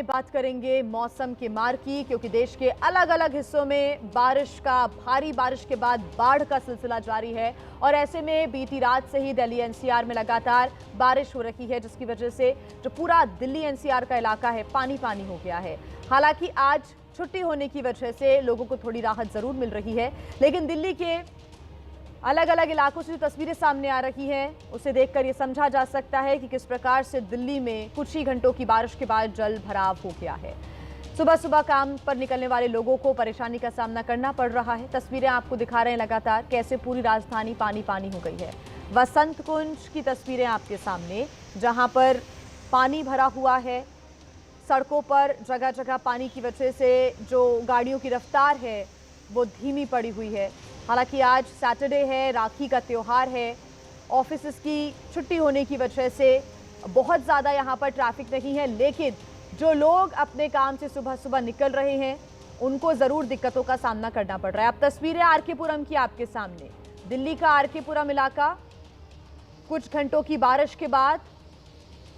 में बात करेंगे मौसम के मार की, क्योंकि देश के अलग अलग हिस्सों में भारी बारिश के बाद बाढ़ का सिलसिला जारी है। और ऐसे में बीती रात से ही दिल्ली एनसीआर में लगातार बारिश हो रही है, जिसकी वजह से जो पूरा दिल्ली एनसीआर का इलाका है पानी पानी हो गया है। हालांकि आज छुट्टी होने की वजह से लोगों को थोड़ी राहत जरूर मिल रही है, लेकिन दिल्ली के अलग अलग इलाकों से जो तस्वीरें सामने आ रही हैं उसे देखकर ये समझा जा सकता है कि किस प्रकार से दिल्ली में कुछ ही घंटों की बारिश के बाद जल भराव हो गया है। सुबह सुबह काम पर निकलने वाले लोगों को परेशानी का सामना करना पड़ रहा है। तस्वीरें आपको दिखा रहे हैं लगातार कैसे पूरी राजधानी पानी पानी हो गई है। वसंत कुंज की तस्वीरें आपके सामने, जहां पर पानी भरा हुआ है। सड़कों पर जगह जगह पानी की वजह से जो गाड़ियों की रफ्तार है वो धीमी पड़ी हुई है। हालांकि आज सैटरडे है, राखी का त्यौहार है, ऑफिस की छुट्टी होने की वजह से बहुत ज़्यादा यहाँ पर ट्रैफिक नहीं है, लेकिन जो लोग अपने काम से सुबह सुबह निकल रहे हैं उनको ज़रूर दिक्कतों का सामना करना पड़ रहा है। अब तस्वीरें आरके पुरम की आपके सामने, दिल्ली का आरके पुरम इलाका कुछ घंटों की बारिश के बाद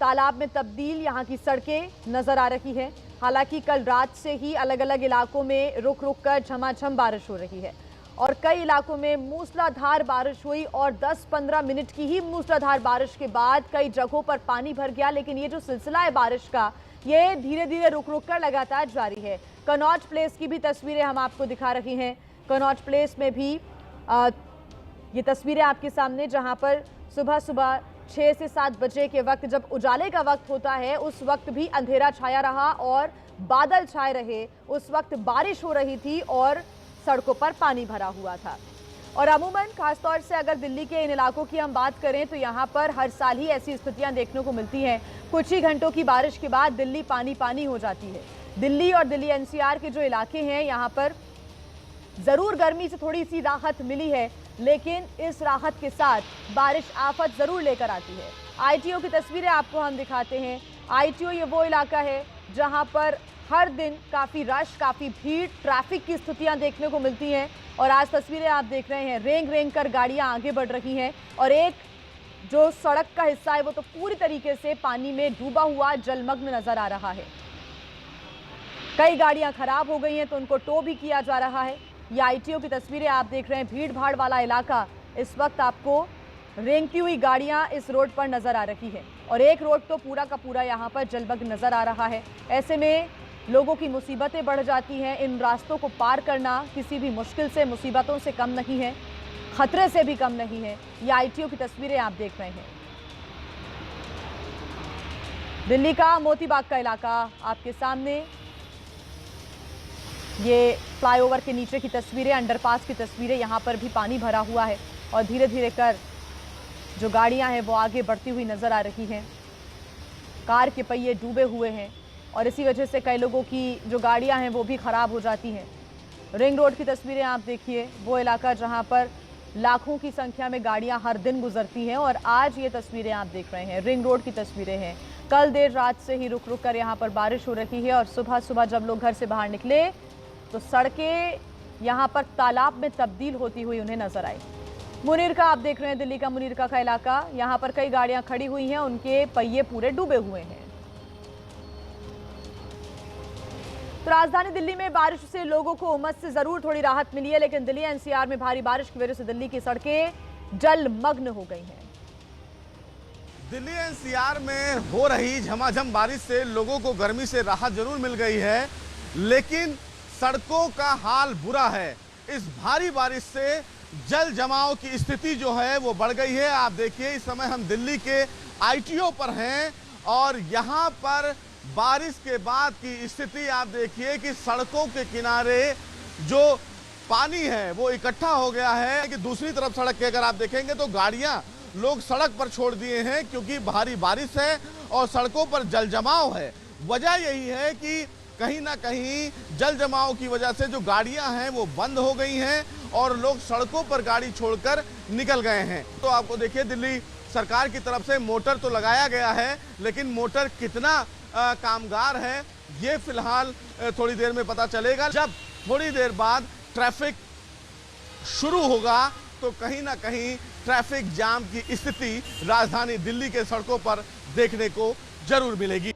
तालाब में तब्दील यहाँ की सड़कें नज़र आ रही है। हालांकि कल रात से ही अलग अलग इलाकों में रुक रुक कर झमाझम बारिश हो रही है और कई इलाकों में मूसलाधार बारिश हुई और 10-15 मिनट की ही मूसलाधार बारिश के बाद कई जगहों पर पानी भर गया। लेकिन ये जो सिलसिला है बारिश का, ये धीरे धीरे रुक रुक कर लगातार जारी है। कनॉट प्लेस की भी तस्वीरें हम आपको दिखा रही हैं। कनॉट प्लेस में भी ये तस्वीरें आपके सामने, जहां पर सुबह सुबह 6 से 7 बजे के वक्त जब उजाले का वक्त होता है उस वक्त भी अंधेरा छाया रहा और बादल छाए रहे। उस वक्त बारिश हो रही थी और सड़कों पर पानी भरा हुआ था। और अमूमन खासतौर से अगर दिल्ली के इन इलाकों की हम बात करें तो यहाँ पर हर साल ही ऐसी स्थितियाँ देखने को मिलती हैं। कुछ ही घंटों की बारिश के बाद दिल्ली पानी पानी हो जाती है। दिल्ली और दिल्ली एनसीआर के जो इलाके हैं यहाँ पर ज़रूर गर्मी से थोड़ी सी राहत मिली है, लेकिन इस राहत के साथ बारिश आफत ज़रूर लेकर आती है। आईटीओ की तस्वीरें आपको हम दिखाते हैं। आईटीओ ये वो इलाका है जहाँ पर हर दिन काफ़ी रश, काफ़ी भीड़, ट्रैफिक की स्थितियां देखने को मिलती हैं। और आज तस्वीरें आप देख रहे हैं, रेंग रेंग कर गाड़ियां आगे बढ़ रही हैं और एक जो सड़क का हिस्सा है वो तो पूरी तरीके से पानी में डूबा हुआ जलमग्न नजर आ रहा है। कई गाड़ियां खराब हो गई हैं तो उनको टो भी किया जा रहा है। ये आईटीओ की तस्वीरें आप देख रहे हैं। भीड़ भाड़ वाला इलाका, इस वक्त आपको रेंगती हुई गाड़ियां इस रोड पर नजर आ रही है और एक रोड तो पूरा का पूरा यहाँ पर जलमग्न नजर आ रहा है। ऐसे में लोगों की मुसीबतें बढ़ जाती हैं। इन रास्तों को पार करना किसी भी मुश्किल से, मुसीबतों से कम नहीं है, खतरे से भी कम नहीं है। ये आईटीओ की तस्वीरें आप देख रहे हैं। दिल्ली का मोतीबाग का इलाका आपके सामने, ये फ्लाईओवर के नीचे की तस्वीरें, अंडरपास की तस्वीरें। यहाँ पर भी पानी भरा हुआ है और धीरे धीरे कर जो गाड़ियाँ हैं वो आगे बढ़ती हुई नजर आ रही हैं। कार के पहिए डूबे हुए हैं और इसी वजह से कई लोगों की जो गाड़ियां हैं वो भी ख़राब हो जाती हैं। रिंग रोड की तस्वीरें आप देखिए, वो इलाका जहां पर लाखों की संख्या में गाड़ियां हर दिन गुजरती हैं और आज ये तस्वीरें आप देख रहे हैं रिंग रोड की तस्वीरें हैं। कल देर रात से ही रुक रुक कर यहाँ पर बारिश हो रही है और सुबह सुबह जब लोग घर से बाहर निकले तो सड़कें यहाँ पर तालाब में तब्दील होती हुई उन्हें नजर आई। मुनीर का आप देख रहे हैं, दिल्ली का मुनीर का इलाका, यहाँ पर कई गाड़ियाँ खड़ी हुई हैं, उनके पहिए पूरे डूबे हुए हैं। तो राजधानी दिल्ली में बारिश से लोगों को उमस से जरूर थोड़ी राहत मिली है, लेकिन दिल्ली एनसीआर में भारी बारिश की वजह से दिल्ली की सड़कें जलमग्न हो गई हैं। दिल्ली एनसीआर में हो रही झमाझम बारिश से लोगों को गर्मी से राहत जरूर मिल गई है, लेकिन सड़कों का हाल बुरा है। इस भारी बारिश से जल जमाव की स्थिति जो है वो बढ़ गई है। आप देखिए, इस समय हम दिल्ली के आईटीओ पर हैं और यहाँ पर बारिश के बाद की स्थिति आप देखिए कि सड़कों के किनारे जो पानी है वो इकट्ठा हो गया है कि दूसरी तरफ सड़क के अगर आप देखेंगे तो गाड़ियां लोग सड़क पर छोड़ दिए हैं क्योंकि भारी बारिश है और सड़कों पर जल जमाव है। वजह यही है कि कहीं ना कहीं जल जमाव की वजह से जो गाड़ियां हैं वो बंद हो गई हैं और लोग सड़कों पर गाड़ी छोड़कर निकल गए हैं। तो आपको देखिए, दिल्ली सरकार की तरफ से मोटर तो लगाया गया है, लेकिन मोटर कितना कामगार है ये फिलहाल थोड़ी देर में पता चलेगा। जब थोड़ी देर बाद ट्रैफिक शुरू होगा तो कहीं ना कहीं ट्रैफिक जाम की स्थिति राजधानी दिल्ली के सड़कों पर देखने को जरूर मिलेगी।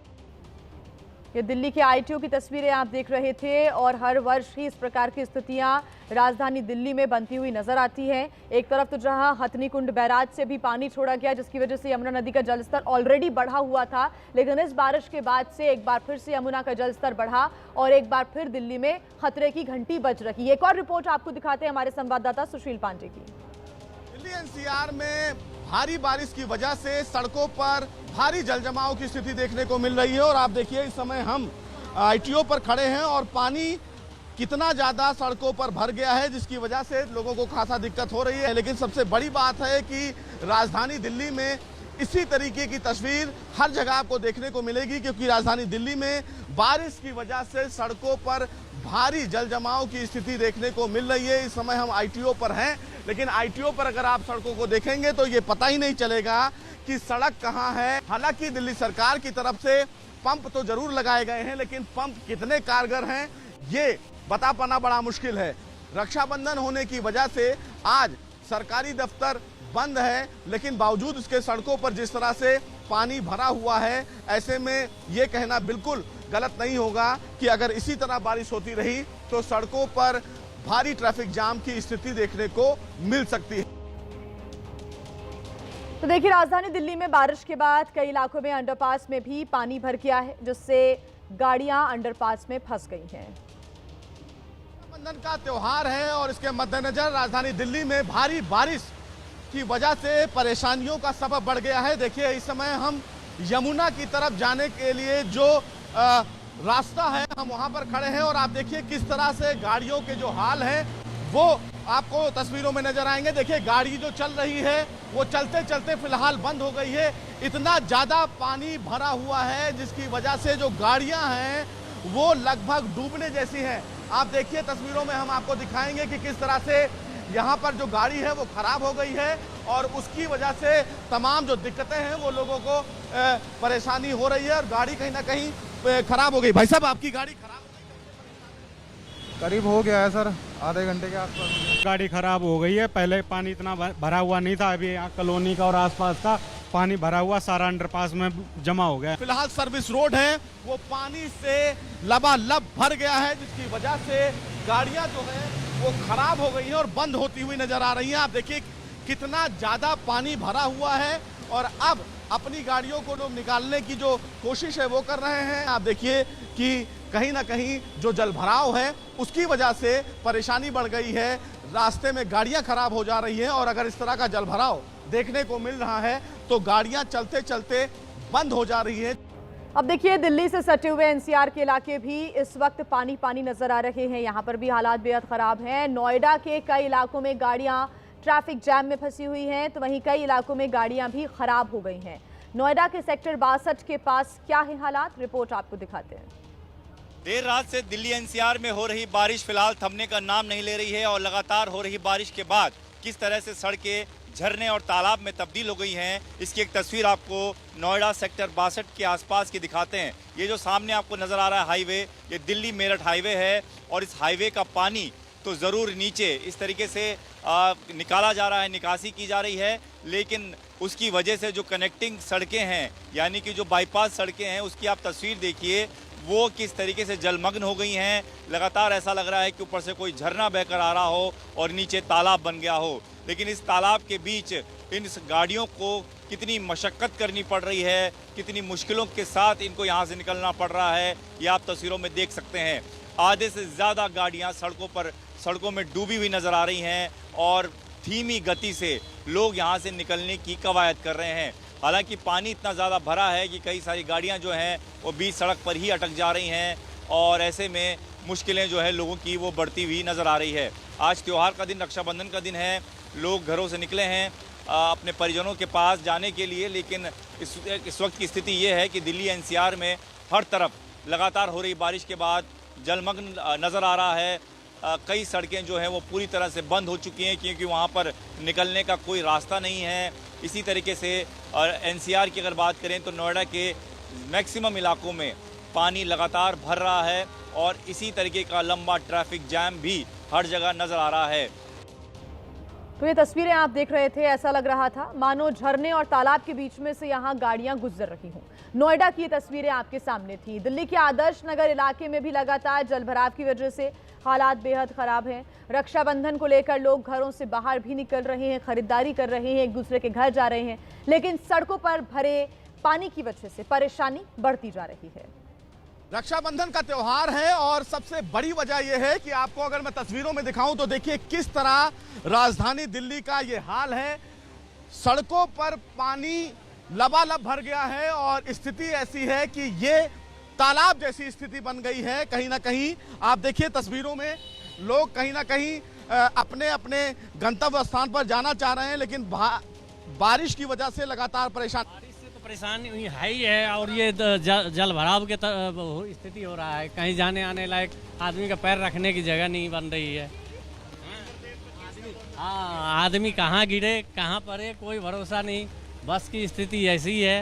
ये दिल्ली के आईटीओ की तस्वीरें आप देख रहे थे और हर वर्ष ही इस प्रकार की स्थितियां राजधानी दिल्ली में बनती हुई नजर आती हैं। एक तरफ तो जहां हथनी कुंड बैराज से भी पानी छोड़ा गया, जिसकी वजह से यमुना नदी का जलस्तर ऑलरेडी बढ़ा हुआ था, लेकिन इस बारिश के बाद से एक बार फिर से यमुना का जलस्तर बढ़ा और एक बार फिर दिल्ली में खतरे की घंटी बज रही है। एक और रिपोर्ट आपको दिखाते हैं हमारे संवाददाता सुशील पांडे की। दिल्ली एनसीआर में भारी बारिश की वजह से सड़कों पर भारी जलजमाव की स्थिति देखने को मिल रही है और आप देखिए इस समय हम आईटीओ पर खड़े हैं और पानी कितना ज्यादा सड़कों पर भर गया है, जिसकी वजह से लोगों को खासा दिक्कत हो रही है। लेकिन सबसे बड़ी बात है कि राजधानी दिल्ली में इसी तरीके की तस्वीर हर जगह आपको देखने को मिलेगी, क्योंकि राजधानी दिल्ली में बारिश की वजह से सड़कों पर भारी जलजमाव की स्थिति देखने को मिल रही है। इस समय हम आईटीओ पर हैं, लेकिन आईटीओ पर अगर आप सड़कों को देखेंगे तो ये पता ही नहीं चलेगा कि सड़क कहाँ है। हालांकि दिल्ली सरकार की तरफ से पंप तो जरूर लगाए गए हैं, लेकिन पंप कितने कारगर हैं ये बता पाना बड़ा मुश्किल है। रक्षाबंधन होने की वजह से आज सरकारी दफ्तर बंद है, लेकिन बावजूद इसके सड़कों पर जिस तरह से पानी भरा हुआ है, ऐसे में ये कहना बिल्कुल गलत नहीं होगा कि अगर इसी तरह बारिश होती रही तो सड़कों पर भारी ट्रैफिक जाम की स्थिति देखने को मिल सकती है। तो देखिए, राजधानी दिल्ली में बारिश के बाद कई इलाकों में अंडरपास में भी पानी भर गया है, जिससे गाड़ियां अंडरपास में फंस गई हैं। रक्षाबंधन का त्योहार है और इसके मद्देनजर राजधानी दिल्ली में भारी बारिश की वजह से परेशानियों का सबब बढ़ गया है। देखिए, इस समय हम यमुना की तरफ जाने के लिए जो रास्ता है हम वहां पर खड़े हैं और आप देखिए किस तरह से गाड़ियों के जो हाल है वो आपको तस्वीरों में नजर आएंगे। देखिए, गाड़ी जो चल रही है वो चलते चलते फिलहाल बंद हो गई है। इतना ज्यादा पानी भरा हुआ है जिसकी वजह से जो गाड़ियां हैं वो लगभग डूबने जैसी हैं। आप देखिए, तस्वीरों में हम आपको दिखाएंगे कि किस तरह से यहाँ पर जो गाड़ी है वो खराब हो गई है और उसकी वजह से तमाम जो दिक्कतें हैं वो लोगों को परेशानी हो रही है और गाड़ी कहीं ना कहीं खराब हो गई। भाई साहब, आपकी गाड़ी खराब हो गई? करीब हो गया है सर, आधे घंटे के आसपास गाड़ी खराब हो गई है। पहले पानी इतना भरा हुआ नहीं था, अभी यहाँ कॉलोनी का और आसपास का पानी भरा हुआ सारा अंडरपास में जमा हो गया। फिलहाल सर्विस रोड है वो पानी से लबालब भर गया है, जिसकी वजह से गाड़ियां जो है वो खराब हो गई हैं और बंद होती हुई नजर आ रही हैं। आप देखिए कितना ज्यादा पानी भरा हुआ है और अब अपनी गाड़ियों को लोग निकालने की जो कोशिश है वो कर रहे हैं। आप देखिए कि कहीं ना कहीं जो जलभराव है उसकी वजह से परेशानी बढ़ गई है, रास्ते में गाड़ियां खराब हो जा रही हैं और अगर इस तरह का जलभराव देखने को मिल रहा है तो गाड़ियां चलते चलते बंद हो जा रही है। अब देखिए, दिल्ली से सटे हुए एनसीआर के इलाके भी इस वक्त पानी पानी नजर आ रहे हैं। यहाँ पर भी हालात बेहद खराब हैं। नोएडा के कई इलाकों में गाड़ियां ट्रैफिक जैम में फंसी हुई हैं, तो वहीं कई इलाकों में गाड़ियां भी खराब हो गई हैं। नोएडा के सेक्टर 62 के पास क्या है हालात, रिपोर्ट आपको दिखाते हैं। देर रात से दिल्ली एनसीआर में हो रही बारिश फिलहाल थमने का नाम नहीं ले रही है और लगातार हो रही बारिश के बाद किस तरह से सड़कें झरने और तालाब में तब्दील हो गई हैं, इसकी एक तस्वीर आपको नोएडा सेक्टर 62 के आसपास की दिखाते हैं। ये जो सामने आपको नजर आ रहा है हाईवे, ये दिल्ली मेरठ हाईवे है और इस हाईवे का पानी तो ज़रूर नीचे इस तरीके से निकाला जा रहा है, निकासी की जा रही है, लेकिन उसकी वजह से जो कनेक्टिंग सड़कें हैं यानी कि जो बाईपास सड़कें हैं उसकी आप तस्वीर देखिए, वो किस तरीके से जलमग्न हो गई हैं। लगातार ऐसा लग रहा है कि ऊपर से कोई झरना बहकर आ रहा हो और नीचे तालाब बन गया हो। लेकिन इस तालाब के बीच इन गाड़ियों को कितनी मशक्क़त करनी पड़ रही है, कितनी मुश्किलों के साथ इनको यहाँ से निकलना पड़ रहा है, ये आप तस्वीरों में देख सकते हैं। आधे से ज़्यादा गाड़ियाँ सड़कों में डूबी हुई नज़र आ रही हैं और धीमी गति से लोग यहाँ से निकलने की कवायद कर रहे हैं। हालांकि पानी इतना ज़्यादा भरा है कि कई सारी गाड़ियाँ जो हैं वो बीच सड़क पर ही अटक जा रही हैं और ऐसे में मुश्किलें जो है लोगों की वो बढ़ती हुई नज़र आ रही है। आज त्यौहार का दिन, रक्षाबंधन का दिन है, लोग घरों से निकले हैं अपने परिजनों के पास जाने के लिए, लेकिन इस वक्त की स्थिति ये है कि दिल्ली एनसीआर में हर तरफ लगातार हो रही बारिश के बाद जलमग्न नज़र आ रहा है। कई सड़कें जो हैं वो पूरी तरह से बंद हो चुकी हैं क्योंकि वहाँ पर निकलने का कोई रास्ता नहीं है। इसी तरीके से एनसीआर की अगर बात करें तो नोएडा के मैक्सिमम इलाकों में पानी लगातार भर रहा है और इसी तरीके का लंबा ट्रैफिक जैम भी हर जगह नज़र आ रहा है। तो ये तस्वीरें आप देख रहे थे, ऐसा लग रहा था मानो झरने और तालाब के बीच में से यहाँ गाड़ियां गुजर रही हों। नोएडा की ये तस्वीरें आपके सामने थी। दिल्ली के आदर्श नगर इलाके में भी लगातार जलभराव की वजह से हालात बेहद खराब हैं। रक्षाबंधन को लेकर लोग घरों से बाहर भी निकल रहे हैं, खरीदारी कर रहे हैं, एक दूसरे के घर जा रहे हैं, लेकिन सड़कों पर भरे पानी की वजह से परेशानी बढ़ती जा रही है। रक्षाबंधन का त्योहार है और सबसे बड़ी वजह यह है कि आपको अगर मैं तस्वीरों में दिखाऊं तो देखिए किस तरह राजधानी दिल्ली का ये हाल है। सड़कों पर पानी लबालब भर गया है और स्थिति ऐसी है कि ये तालाब जैसी स्थिति बन गई है। कहीं ना कहीं आप देखिए तस्वीरों में लोग कहीं ना कहीं अपने अपने गंतव्य स्थान पर जाना चाह रहे हैं, लेकिन बारिश की वजह से लगातार परेशानी है ही है। और ये जल भराव के स्थिति हो रहा है, कहीं जाने आने लायक आदमी का पैर रखने की जगह नहीं बन रही है। हाँ, आदमी कहाँ गिरे कहाँ पड़े कोई भरोसा नहीं, बस की स्थिति ऐसी है।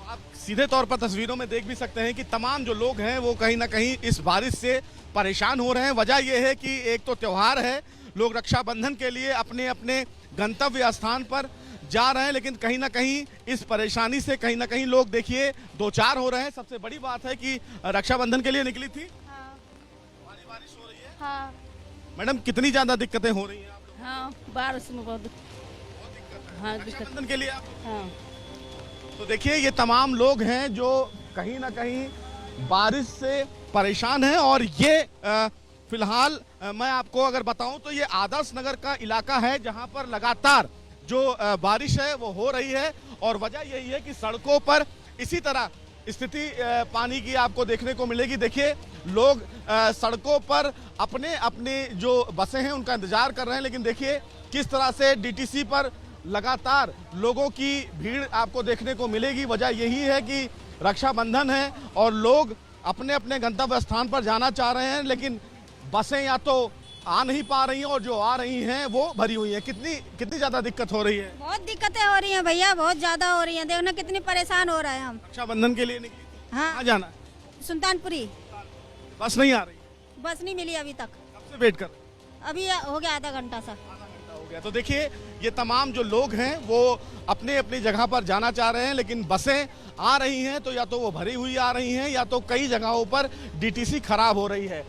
आप सीधे तौर पर तस्वीरों में देख भी सकते हैं कि तमाम जो लोग हैं वो कहीं ना कहीं इस बारिश से परेशान हो रहे हैं। वजह यह है कि एक तो त्योहार है, लोग रक्षाबंधन के लिए अपने अपने गंतव्य स्थान पर जा रहे हैं, लेकिन कहीं ना कहीं इस परेशानी से कहीं ना कहीं लोग देखिए दो चार हो रहे हैं। सबसे बड़ी बात है कि रक्षाबंधन के लिए निकली थी। हाँ। बारिश हो रही है। हाँ। मैडम कितनी ज्यादा दिक्कतें हो रही हैं आप लोगों को? हाँ, बारिश में बहुत दिक्कत है रक्षाबंधन के लिए आप? हाँ। तो देखिए ये तमाम लोग हैं जो कहीं ना कहीं बारिश से परेशान हैं और ये फिलहाल मैं आपको अगर बताऊं तो ये आदर्श नगर का इलाका है जहां पर लगातार जो बारिश है वो हो रही है और वजह यही है कि सड़कों पर इसी तरह स्थिति पानी की आपको देखने को मिलेगी। देखिए लोग सड़कों पर अपने अपने जो बसें हैं उनका इंतजार कर रहे हैं, लेकिन देखिए किस तरह से डीटीसी पर लगातार लोगों की भीड़ आपको देखने को मिलेगी। वजह यही है कि रक्षाबंधन है और लोग अपने अपने गंतव्य स्थान पर जाना चाह रहे हैं, लेकिन बसें या तो आ नहीं पा रही हैं और जो आ रही हैं वो भरी हुई हैं। कितनी ज्यादा दिक्कत हो रही है? बहुत दिक्कतें हो रही हैं भैया, बहुत ज्यादा हो रही हैं। देखना कितनी परेशान हो रहे हैं हम। रक्षाबंधन के लिए निकली थी? हाँ। कहाँ जाना है? सुल्तानपुरी। बस नहीं आ रही? बस नहीं मिली अभी तक। कब से वेट कर? अभी हो गया आधा घंटा सा। हो गया। तो देखिए ये तमाम जो लोग हैं वो अपने अपनी जगह पर जाना चाह रहे हैं, लेकिन बसें आ रही हैं तो या तो वो भरी हुई आ रही हैं या तो कई जगहों पर डीटीसी खराब हो रही है।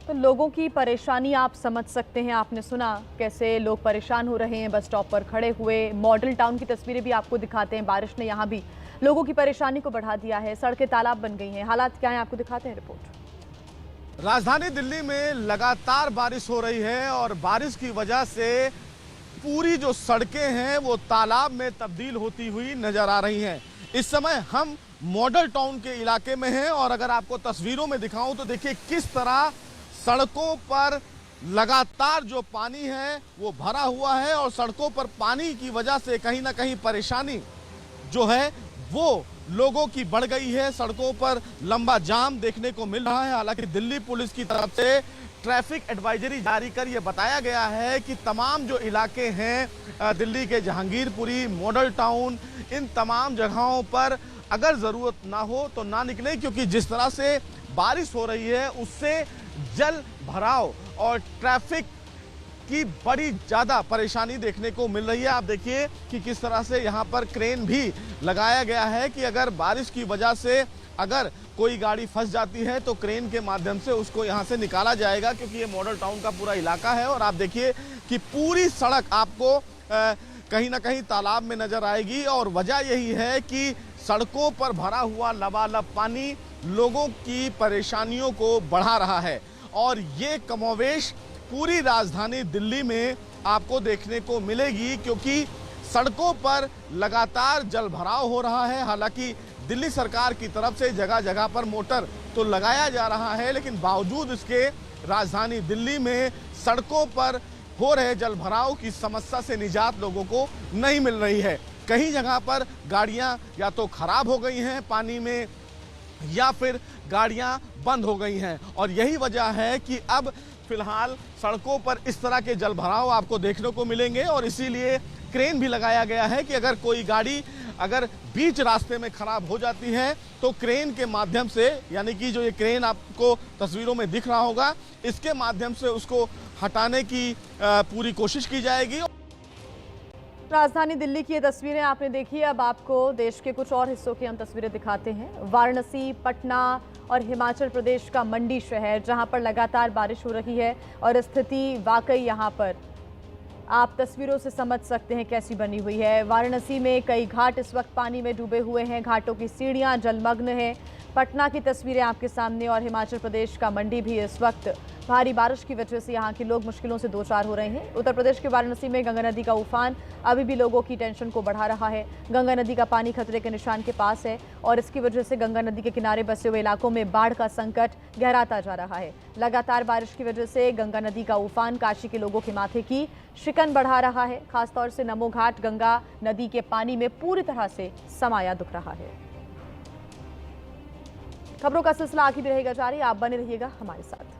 तो लोगों की परेशानी आप समझ सकते हैं। आपने सुना कैसे लोग परेशान हो रहे हैं, बस स्टॉप पर खड़े हुए। मॉडल टाउन की तस्वीरें भी आपको दिखाते हैं। बारिश ने यहाँ भी लोगों की परेशानी को बढ़ा दिया है, सड़कें तालाब बन गई हैं। हालात क्या हैं आपको दिखाते हैं रिपोर्ट। राजधानी दिल्ली में लगातार बारिश हो रही है और बारिश की वजह से पूरी जो सड़कें हैं वो तालाब में तब्दील होती हुई नजर आ रही हैं। इस समय हम मॉडल टाउन के इलाके में हैं और अगर आपको तस्वीरों में दिखाऊं तो देखिए किस तरह सड़कों पर लगातार जो पानी है वो भरा हुआ है और सड़कों पर पानी की वजह से कहीं ना कहीं परेशानी जो है वो लोगों की बढ़ गई है। सड़कों पर लंबा जाम देखने को मिल रहा है। हालांकि दिल्ली पुलिस की तरफ से ट्रैफिक एडवाइजरी जारी कर यह बताया गया है कि तमाम जो इलाके हैं दिल्ली के जहांगीरपुरी, मॉडल टाउन, इन तमाम जगहों पर अगर ज़रूरत ना हो तो ना निकले, क्योंकि जिस तरह से बारिश हो रही है उससे जल भराव और ट्रैफिक की बड़ी ज़्यादा परेशानी देखने को मिल रही है। आप देखिए कि किस तरह से यहाँ पर क्रेन भी लगाया गया है कि अगर बारिश की वजह से अगर कोई गाड़ी फंस जाती है तो क्रेन के माध्यम से उसको यहाँ से निकाला जाएगा, क्योंकि ये मॉडल टाउन का पूरा इलाका है। और आप देखिए कि पूरी सड़क आपको कहीं ना कहीं तालाब में नजर आएगी और वजह यही है कि सड़कों पर भरा हुआ लबालब पानी लोगों की परेशानियों को बढ़ा रहा है और ये कमोवेश पूरी राजधानी दिल्ली में आपको देखने को मिलेगी, क्योंकि सड़कों पर लगातार जल भराव हो रहा है। हालांकि दिल्ली सरकार की तरफ से जगह जगह पर मोटर तो लगाया जा रहा है, लेकिन बावजूद इसके राजधानी दिल्ली में सड़कों पर हो रहे जल भराव की समस्या से निजात लोगों को नहीं मिल रही है। कई जगह पर गाड़ियां या तो खराब हो गई हैं पानी में या फिर गाड़ियां बंद हो गई हैं और यही वजह है कि अब फिलहाल सड़कों पर इस तरह के जल भराव आपको देखने को मिलेंगे और इसीलिए क्रेन भी लगाया गया है कि अगर कोई गाड़ी अगर बीच रास्ते में खराब हो जाती है तो क्रेन के माध्यम से, यानी कि जो ये क्रेन आपको तस्वीरों में दिख रहा होगा, इसके माध्यम से उसको हटाने की पूरी कोशिश की जाएगी। राजधानी दिल्ली की ये तस्वीरें आपने देखी। अब आपको देश के कुछ और हिस्सों की हम तस्वीरें दिखाते हैं। वाराणसी, पटना और हिमाचल प्रदेश का मंडी शहर, जहां पर लगातार बारिश हो रही है और स्थिति वाकई यहां पर आप तस्वीरों से समझ सकते हैं कैसी बनी हुई है। वाराणसी में कई घाट इस वक्त पानी में डूबे हुए हैं, घाटों की सीढ़ियां जलमग्न हैं। पटना की तस्वीरें आपके सामने और हिमाचल प्रदेश का मंडी भी इस वक्त भारी बारिश की वजह से यहाँ के लोग मुश्किलों से दो चार हो रहे हैं। उत्तर प्रदेश के वाराणसी में गंगा नदी का उफान अभी भी लोगों की टेंशन को बढ़ा रहा है। गंगा नदी का पानी खतरे के निशान के पास है और इसकी वजह से गंगा नदी के किनारे बसे हुए इलाकों में बाढ़ का संकट गहराता जा रहा है। लगातार बारिश की वजह से गंगा नदी का उफान काशी के लोगों के माथे की शिकन बढ़ा रहा है। खासतौर से नमो घाट गंगा नदी के पानी में पूरी तरह से समाया दिख रहा है। खबरों का सिलसिला आगे भी रहेगा जारी, आप बने रहिएगा हमारे साथ।